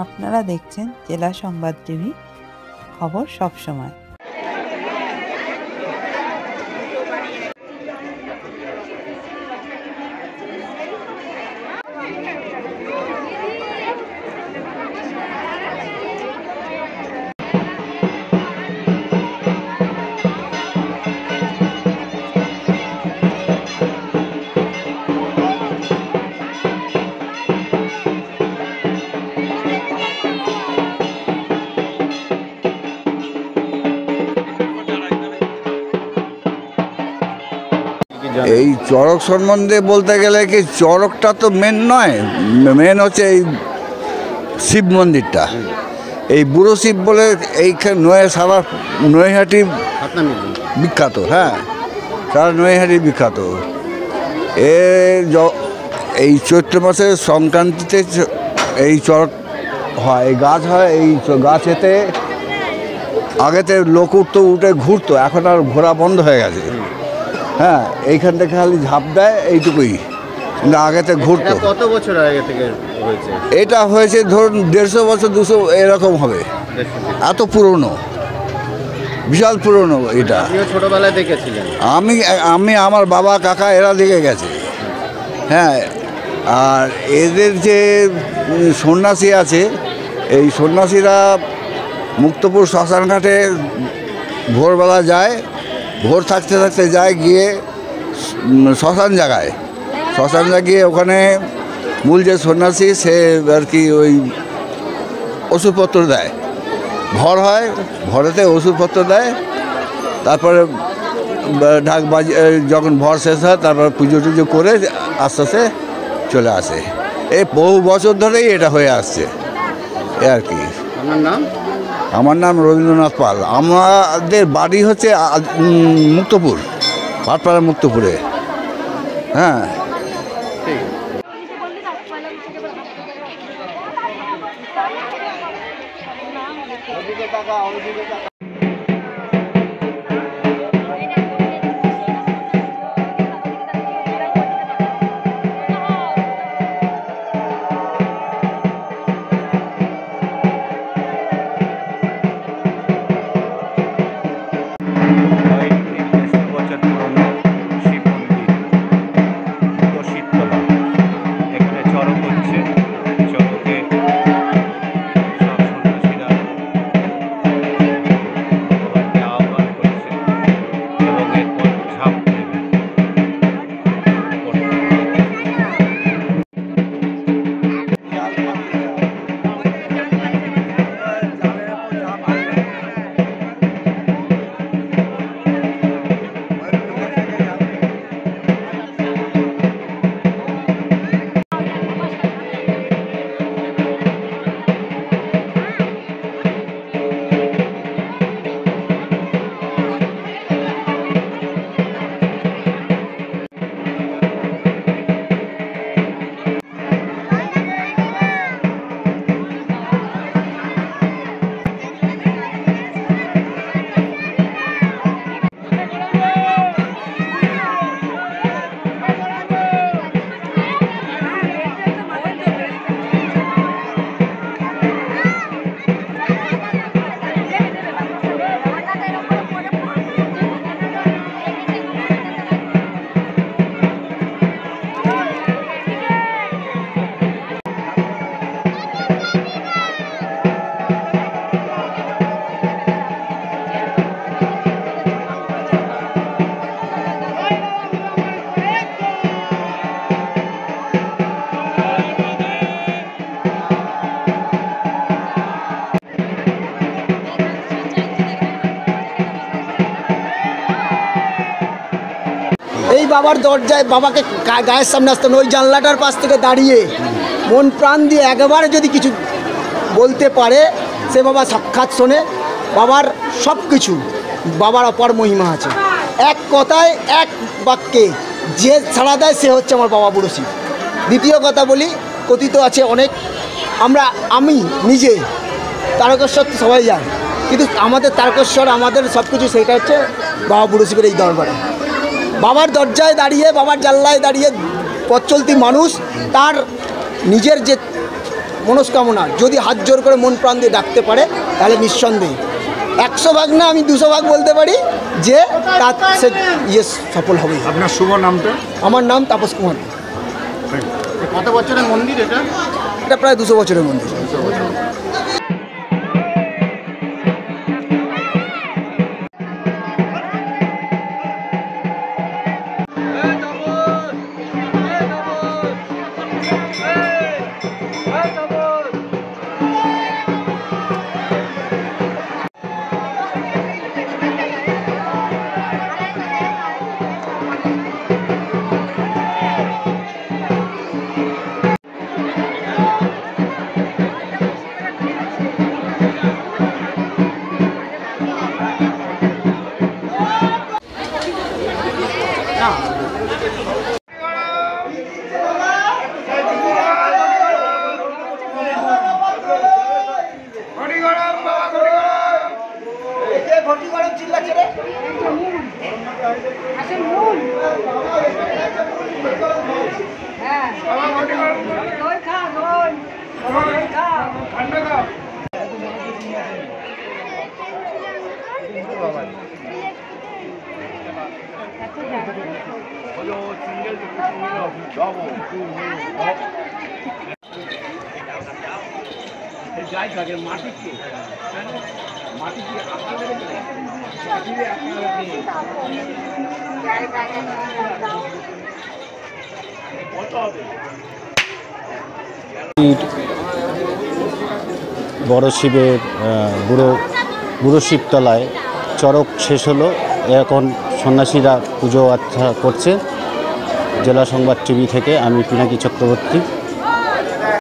আপনারা দেখছেন জেলা সংবাদ টিভি, খবর সব সময়। এই চড়ক সম্বন্ধে বলতে গেলে কি, চড়কটা তো মেন নয়, মেন হচ্ছে এই শিব মন্দিরটা। এই বুড়ো শিব বলে এইখানে সারা নৈহাটি বিখ্যাত। হ্যাঁ, সারা নৈহাটি বিখ্যাত। এই চৈত্র মাসের সংক্রান্তিতে এই চড়ক হয়, এই গাছ হয়। এই গাছেতে আগেতে লোক উঠে ঘুরতো, এখন আর ঘোরা বন্ধ হয়ে গেছে। হ্যাঁ, এইখান থেকে খালি ঝাঁপ দেয়, এইটুকুই। কিন্তু আগেতে ঘুরতো। কত বছর আগে থেকে হয়েছে? এটা হয়েছে ধরুন 150 বছর, 200 এরকম হবে। এত পুরনো, বিশাল পুরনো এটা। ছোটবেলায় দেখেছিলেন? আমি আমার বাবা কাকা এরা দেখে গেছে। হ্যাঁ, আর এদের যে সন্ন্যাসী আছে, এই সন্ন্যাসীরা মুক্তপুর শ্মশানঘাটে ভোরবেলা যায়, ভোর থাকতে থাকতে যায়, গিয়ে শ্মশান গিয়ে ওখানে মূল যে সন্ন্যাসী সে আর কি ওই ওষুধপত্র দেয়। ভর হয়, ভরেতে ওষুধপত্র দেয়। তারপরে ঢাক বাজি, যখন ভর শেষ হয় তারপর পুজো টুজো করে আস্তে আস্তে চলে আসে। এই বহু বছর ধরেই এটা হয়ে আসছে এ আর কি। আপনার নাম? আমার নাম রবীন্দ্রনাথ পাল। আমাদের বাড়ি হচ্ছে মুক্তপুর, ভাটপাড়া মুক্তপুরে। হ্যাঁ, এই বাবার দরজায় বাবাকে গায়ের সামনে আসতেন, ওই জানলাটার পাশ থেকে দাঁড়িয়ে মন প্রাণ দিয়ে একবারে যদি কিছু বলতে পারে, সে বাবা সাক্ষাৎ শোনে। বাবার সব কিছু, বাবার অপার মহিমা আছে। এক কথায়, এক বাক্যে যে ছাড়া দেয় সে হচ্ছে আমার বাবা বুড়ো শিব। দ্বিতীয় কথা বলি, কথিত আছে অনেক, আমি নিজে তারকেশ্বর তো সবাই যায়, কিন্তু আমাদের তারকেশ্বর, আমাদের সব কিছু সেটা হচ্ছে বাবা বুড়ো শিবের এই দরবারে। বাবার দরজায় দাঁড়িয়ে, বাবার জানলায় দাঁড়িয়ে পথ চলতি মানুষ তার নিজের যে মনস্কামনা যদি হাত জোর করে মন প্রাণ দিয়ে ডাকতে পারে তাহলে নিঃসন্দেহে 100 ভাগ না, আমি 200 ভাগ বলতে পারি যে তার সে সফল হবে। আপনার শুভ নামটা? আমার নাম তাপস কুমার। কত বছরের মন্দির এটা? এটা প্রায় 200 বছরের মন্দির। বড় শিবের বুড়ো শিবতলায় চড়ক শেষ হলো, এখন সন্ন্যাসীরা পুজো আর্চা করছে। জেলা সংবাদ টিভি থেকে আমি পিনাকি চক্রবর্তী।